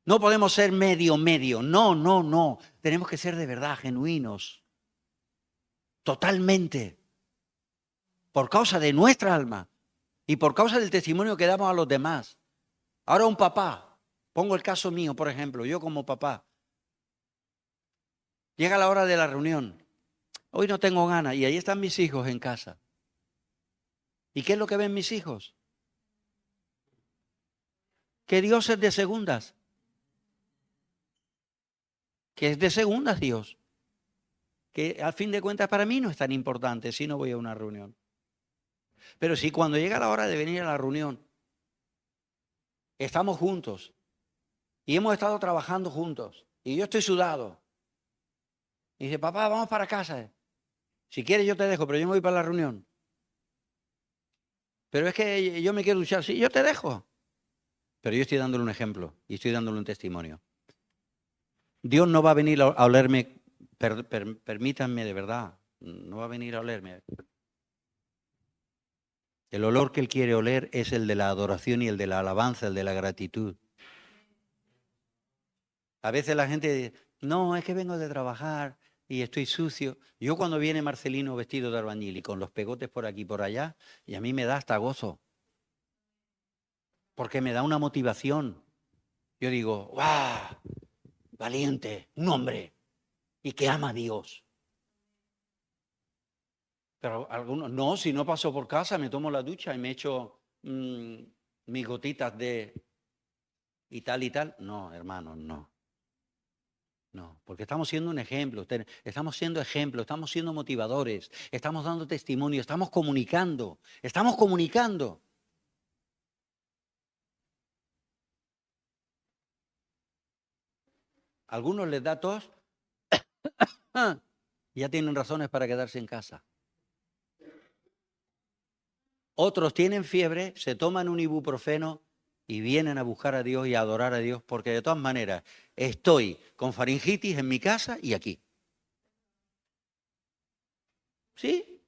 No podemos ser medio. No. Tenemos que ser de verdad genuinos. Totalmente. Por causa de nuestra alma y por causa del testimonio que damos a los demás. Ahora un papá, pongo el caso mío, por ejemplo, yo como papá. Llega la hora de la reunión. Hoy no tengo ganas y ahí están mis hijos en casa. ¿Y qué es lo que ven mis hijos? Que Dios es de segundas. Que es de segundas Dios. Que al fin de cuentas para mí no es tan importante si no voy a una reunión. Pero si cuando llega la hora de venir a la reunión, estamos juntos y hemos estado trabajando juntos y yo estoy sudado. Y dice, papá, vamos para casa. Si quieres yo te dejo, pero yo me voy para la reunión. Pero es que yo me quiero duchar. Sí, yo te dejo. Pero yo estoy dándole un ejemplo y estoy dándole un testimonio. Dios no va a venir a olerme, permítanme de verdad, no va a venir a olerme. El olor que Él quiere oler es el de la adoración y el de la alabanza, el de la gratitud. A veces la gente dice, no, es que vengo de trabajar, y estoy sucio. Yo cuando viene Marcelino vestido de albañil y con los pegotes por aquí y por allá, y a mí me da hasta gozo, porque me da una motivación. Yo digo, ¡guau! Valiente, un hombre, y que ama a Dios. Pero algunos, no, si no paso por casa, me tomo la ducha y me echo mis gotitas de y tal y tal. No, hermanos, no. No, porque estamos siendo un ejemplo, estamos siendo ejemplo, estamos siendo motivadores, estamos dando testimonio, estamos comunicando, estamos comunicando. A algunos les da tos, ya tienen razones para quedarse en casa. Otros tienen fiebre, se toman un ibuprofeno y vienen a buscar a Dios y a adorar a Dios, porque de todas maneras estoy con faringitis en mi casa y aquí. ¿Sí?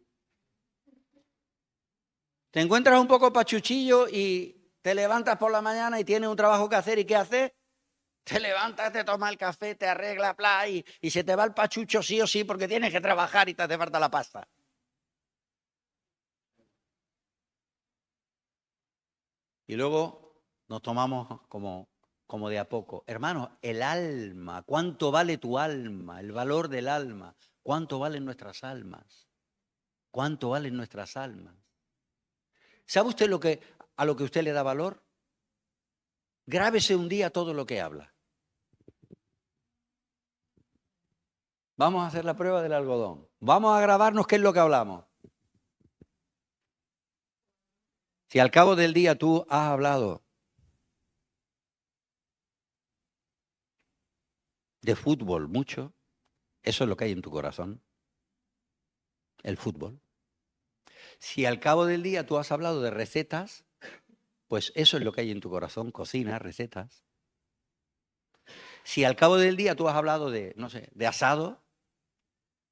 Te encuentras un poco pachuchillo y te levantas por la mañana y tienes un trabajo que hacer, ¿y qué haces? Te levantas, te tomas el café, te arreglas, y se te va el pachucho sí o sí porque tienes que trabajar y te hace falta la pasta. Y luego nos tomamos como de a poco. Hermanos, el alma, ¿cuánto vale tu alma? El valor del alma. ¿Cuánto valen nuestras almas? ¿Cuánto valen nuestras almas? ¿Sabe usted a lo que usted le da valor? Grábese un día todo lo que habla. Vamos a hacer la prueba del algodón. Vamos a grabarnos qué es lo que hablamos. Si al cabo del día tú has hablado de fútbol mucho, eso es lo que hay en tu corazón, el fútbol. Si al cabo del día tú has hablado de recetas, pues eso es lo que hay en tu corazón, cocina, recetas. Si al cabo del día tú has hablado de, no sé, de asado,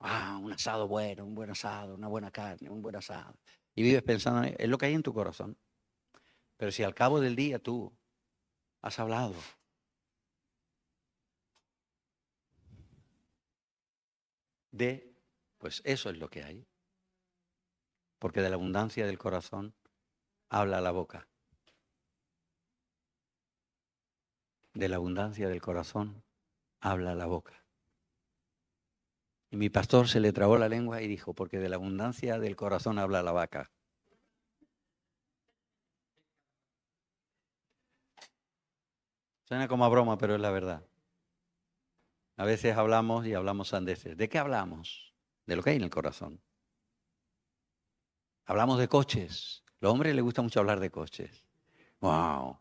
un asado bueno, un buen asado, una buena carne, un buen asado, y vives pensando, es lo que hay en tu corazón. Pero si al cabo del día tú has hablado de, pues eso es lo que hay. Porque de la abundancia del corazón habla la boca. De la abundancia del corazón habla la boca. Y mi pastor se le trabó la lengua y dijo, porque de la abundancia del corazón habla la vaca. Suena como a broma, pero es la verdad. A veces hablamos y hablamos sandeces. ¿De qué hablamos? De lo que hay en el corazón. Hablamos de coches. A los hombres les gusta mucho hablar de coches. ¡Wow!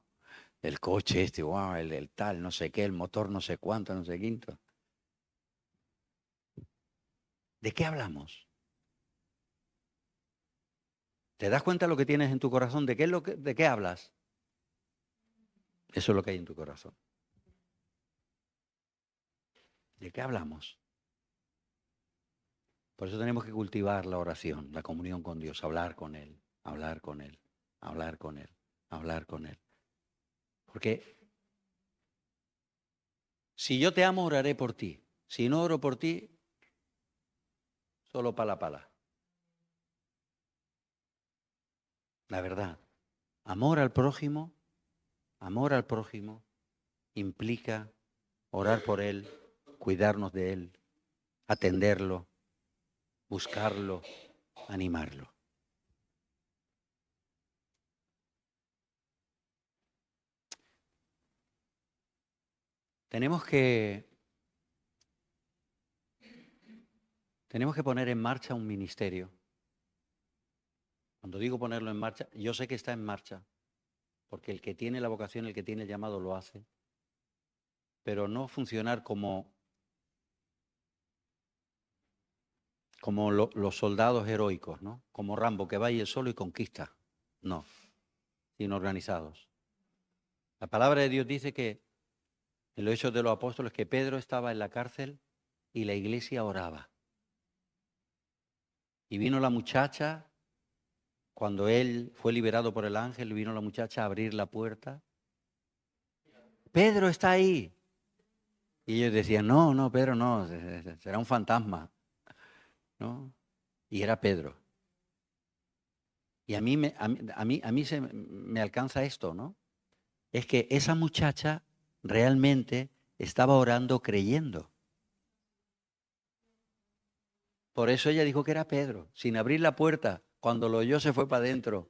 El coche este, wow, el tal, no sé qué, el motor no sé cuánto, no sé quinto. ¿De qué hablamos? ¿Te das cuenta de lo que tienes en tu corazón? ¿De qué hablas? Eso es lo que hay en tu corazón. ¿De qué hablamos? Por eso tenemos que cultivar la oración, la comunión con Dios, hablar con Él, hablar con Él, hablar con Él, hablar con Él. Porque si yo te amo, oraré por ti. Si no oro por ti, solo pala. La verdad, amor al prójimo implica orar por Él, cuidarnos de Él, atenderlo, buscarlo, animarlo. Tenemos que poner en marcha un ministerio. Cuando digo ponerlo en marcha, yo sé que está en marcha, porque el que tiene la vocación, el que tiene el llamado lo hace, pero no funcionar como los soldados heroicos, ¿no? Como Rambo, que va ahí él solo y conquista. No, sino organizados. La palabra de Dios dice que en los Hechos de los Apóstoles que Pedro estaba en la cárcel y la iglesia oraba. Y vino la muchacha, cuando él fue liberado por el ángel, vino la muchacha a abrir la puerta. Pedro está ahí. Y ellos decían, no, no, Pedro, no, será un fantasma, ¿no? Y era Pedro. Y a mí me alcanza esto, ¿no? Es que esa muchacha realmente estaba orando creyendo. Por eso ella dijo que era Pedro, sin abrir la puerta. Cuando lo oyó se fue para adentro.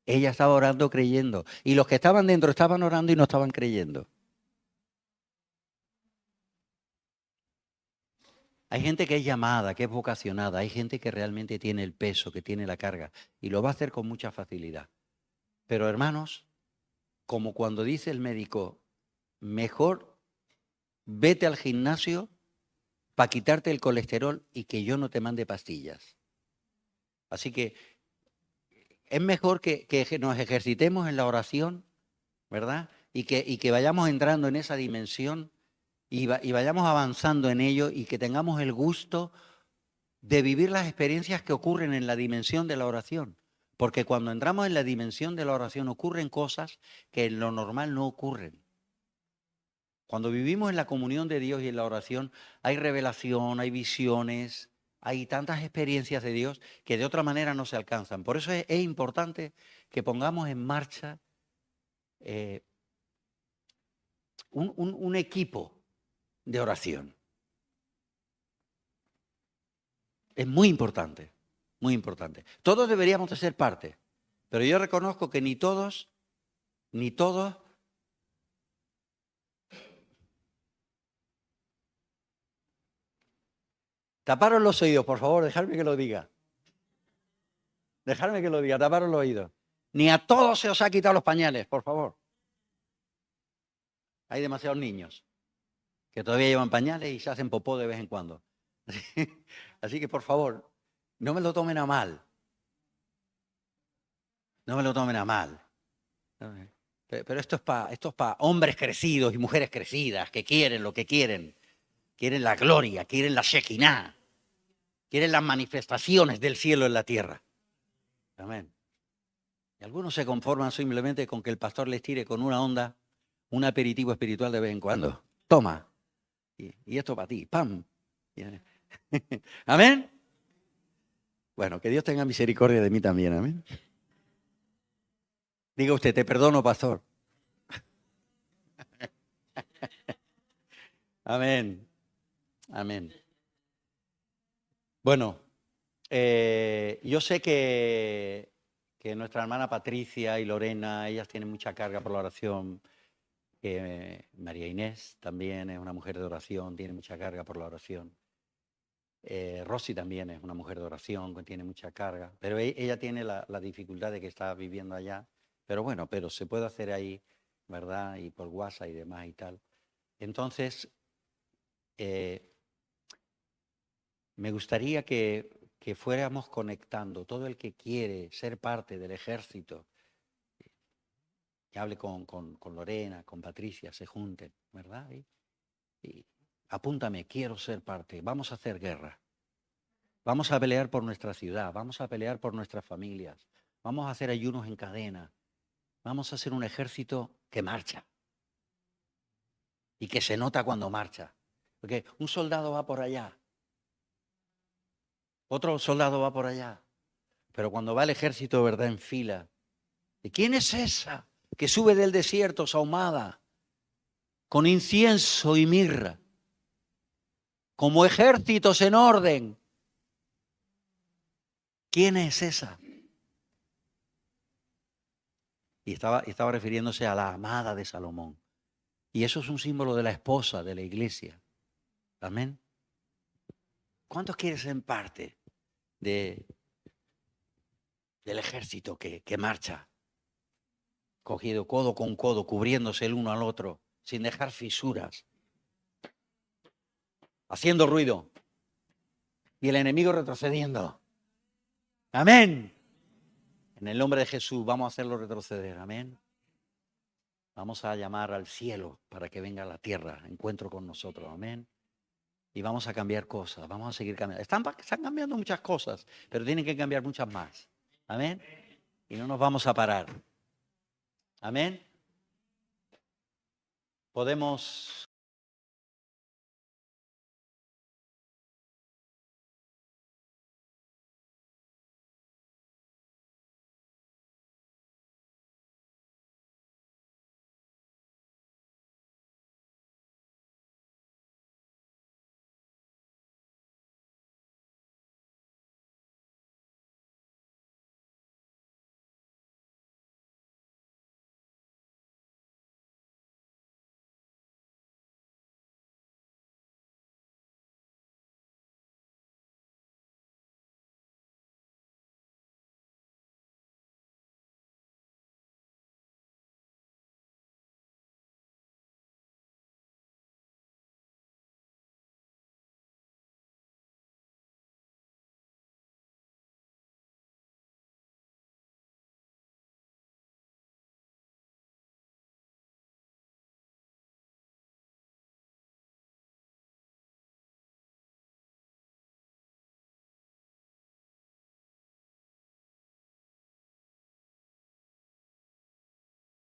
Ella estaba orando creyendo. Y los que estaban dentro estaban orando y no estaban creyendo. Hay gente que es llamada, que es vocacionada. Hay gente que realmente tiene el peso, que tiene la carga. Y lo va a hacer con mucha facilidad. Pero hermanos, como cuando dice el médico, mejor vete al gimnasio para quitarte el colesterol y que yo no te mande pastillas. Así que es mejor que nos ejercitemos en la oración, ¿verdad? Y que vayamos entrando en esa dimensión y vayamos avanzando en ello y que tengamos el gusto de vivir las experiencias que ocurren en la dimensión de la oración. Porque cuando entramos en la dimensión de la oración ocurren cosas que en lo normal no ocurren. Cuando vivimos en la comunión de Dios y en la oración, hay revelación, hay visiones, hay tantas experiencias de Dios que de otra manera no se alcanzan. Por eso es importante que pongamos en marcha un equipo de oración. Es muy importante, muy importante. Todos deberíamos de ser parte, pero yo reconozco que ni todos. Taparos los oídos, por favor, dejadme que lo diga. Dejadme que lo diga, taparos los oídos. Ni a todos se os ha quitado los pañales, por favor. Hay demasiados niños que todavía llevan pañales y se hacen popó de vez en cuando. Así que, por favor, no me lo tomen a mal. No me lo tomen a mal. Pero esto es para hombres crecidos y mujeres crecidas que quieren lo que quieren. Quieren la gloria, quieren la Shekinah. Quieren las manifestaciones del cielo en la tierra. Amén. Y algunos se conforman simplemente con que el pastor les tire con una onda un aperitivo espiritual de vez en cuando. Toma. Y esto para ti. ¡Pam! Amén. Bueno, que Dios tenga misericordia de mí también. Amén. Diga usted, te perdono, pastor. Amén. Amén. Bueno, yo sé que nuestra hermana Patricia y Lorena, ellas tienen mucha carga por la oración. María Inés también es una mujer de oración, tiene mucha carga por la oración. Rosy también es una mujer de oración, tiene mucha carga, pero ella tiene la dificultad de que está viviendo allá. Pero bueno, pero se puede hacer ahí, ¿verdad? Y por WhatsApp y demás y tal. Entonces, me gustaría que fuéramos conectando todo el que quiere ser parte del ejército, que hable con Lorena, con Patricia, se junten, ¿verdad? Y apúntame, quiero ser parte, vamos a hacer guerra. Vamos a pelear por nuestra ciudad, vamos a pelear por nuestras familias, vamos a hacer ayunos en cadena, vamos a hacer un ejército que marcha y que se nota cuando marcha. Porque un soldado va por allá, otro soldado va por allá, pero cuando va el ejército, ¿verdad?, en fila, ¿y quién es esa que sube del desierto sahumada con incienso y mirra, como ejércitos en orden? ¿Quién es esa? Y estaba refiriéndose a la amada de Salomón. Y eso es un símbolo de la esposa de la iglesia. Amén. ¿Cuántos quieren ser parte del ejército que marcha, cogido codo con codo, cubriéndose el uno al otro, sin dejar fisuras, haciendo ruido y el enemigo retrocediendo? Amén. En el nombre de Jesús vamos a hacerlo retroceder. Amén. Vamos a llamar al cielo para que venga a la tierra, encuentro con nosotros. Amén. Y vamos a cambiar cosas, vamos a seguir cambiando. Están cambiando muchas cosas, pero tienen que cambiar muchas más. Amén. Y no nos vamos a parar. Amén. Podemos